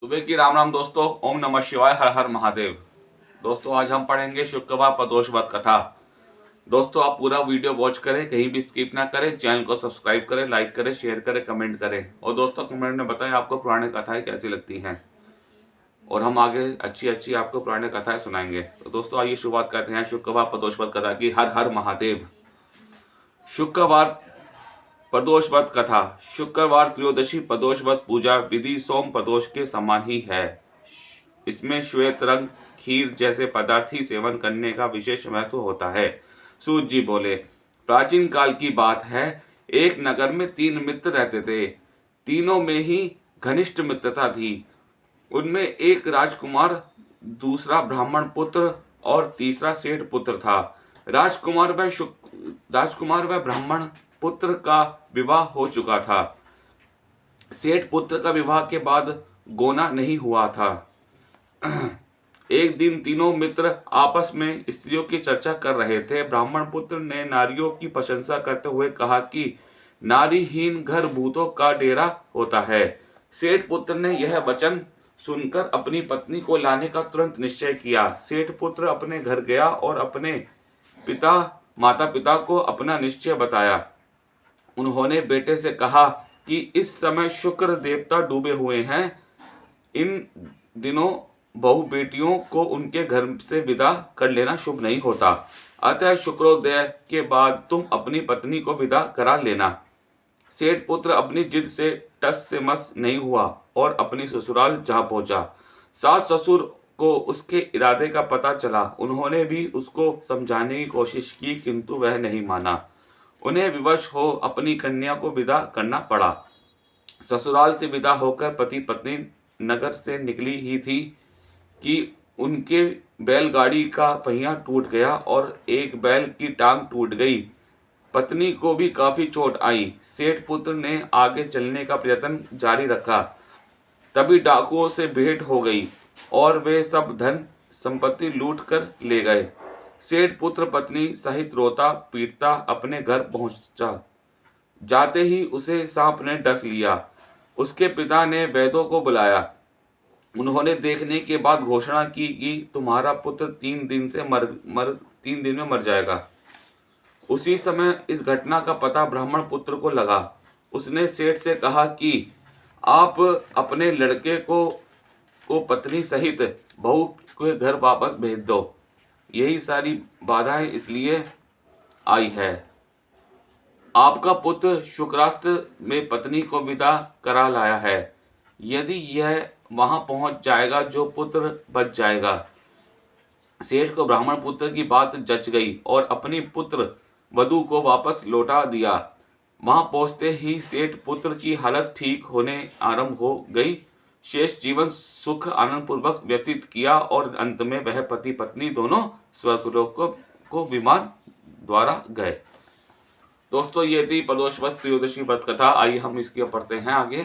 सुबह की राम राम दोस्तों। ओम नमः शिवाय, हर हर महादेव। दोस्तों आज हम पढ़ेंगे शुक्रवार प्रदोष व्रत कथा। दोस्तों आप पूरा वीडियो वॉच करें, कहीं भी स्किप ना करें। चैनल को सब्सक्राइब करें, लाइक करें, शेयर करें, कमेंट करें। और दोस्तों कमेंट में बताएं आपको पुरानी कथाएं कैसी लगती हैं, और हम आगे अच्छी अच्छी आपको पुरानी कथाएं सुनाएंगे। तो दोस्तों आइए शुरुआत करते हैं शुक्रवार प्रदोष व्रत कथा की। हर हर महादेव। शुक्रवार प्रदोष व्रत कथा। शुक्रवार त्रयोदशी प्रदोष व्रत पूजा विधि सोम प्रदोष के समान ही है। इसमें श्वेत रंग खीर जैसे पदार्थ ही सेवन करने का विशेष महत्व होता है। सूत जी बोले, प्राचीन काल की बात है। एक नगर में 3 मित्र रहते थे। तीनों में ही घनिष्ठ मित्रता थी। उनमें एक राजकुमार, दूसरा ब्राह्मण पुत्र और तीसरा सेठ पुत्र था। राजकुमार व ब्राह्मण पुत्र का विवाह हो चुका था। सेठ पुत्र का विवाह के बाद गोना नहीं हुआ था। एक दिन तीनों मित्र आपस में स्त्रियों की चर्चा कर रहे थे। ब्राह्मण पुत्र ने नारियों की प्रशंसा करते हुए कहा कि नारीहीन घर भूतों का डेरा होता है। सेठ पुत्र ने यह वचन सुनकर अपनी पत्नी को लाने का तुरंत निश्चय किया। सेठ पुत्र अपने घर गया और अपने माता पिता को अपना निश्चय बताया। उन्होंने बेटे से कहा कि इस समय शुक्र देवता डूबे हुए हैं। इन दिनों बहु बेटियों को उनके घर से विदा कर लेना शुभ नहीं होता। अतः शुक्रोदय के बाद तुम अपनी पत्नी को विदा करा लेना। सेठ पुत्र अपनी जिद से टस से मस नहीं हुआ और अपनी ससुराल जा पहुंचा। सास ससुर को उसके इरादे का पता चला। उन्होंने भी उसको समझाने की कोशिश की, किंतु वह नहीं माना। उन्हें विवश हो अपनी कन्या को विदा करना पड़ा। ससुराल से विदा होकर पति पत्नी नगर से निकली ही थी कि उनके बैलगाड़ी का पहिया टूट गया और एक बैल की टांग टूट गई। पत्नी को भी काफी चोट आई। सेठ पुत्र ने आगे चलने का प्रयत्न जारी रखा। तभी डाकुओं से भेंट हो गई और वे सब धन संपत्ति लूट कर ले गए। सेठ पुत्र पत्नी सहित रोता पीटता अपने घर पहुंचा। जाते ही उसे सांप ने डस लिया। उसके पिता ने वैद्यों को बुलाया। उन्होंने देखने के बाद घोषणा की कि तुम्हारा पुत्र 3 दिन में मर जाएगा। उसी समय इस घटना का पता ब्राह्मण पुत्र को लगा। उसने सेठ से कहा कि आप अपने लड़के को पत्नी सहित बहू के घर वापस भेज दो। यही सारी बाधाएं इसलिए आई है। आपका पुत्र शुक्रास्त्र में पत्नी को विदा करा लाया है। यदि यह वहां पहुंच जाएगा जो पुत्र बच जाएगा। सेठ को ब्राह्मण पुत्र की बात जच गई और अपनी पुत्र वधू को वापस लौटा दिया। वहां पहुंचते ही सेठ पुत्र की हालत ठीक होने आरंभ हो गई। शेष जीवन सुख आनंद पूर्वक व्यतीत किया और अंत में वह पति पत्नी दोनों स्वर्गलोक को विमान द्वारा गए। दोस्तों ये थी प्रदोष व्रत त्रयोदशी व्रत कथा। आइए हम इसकी पढ़ते हैं आगे।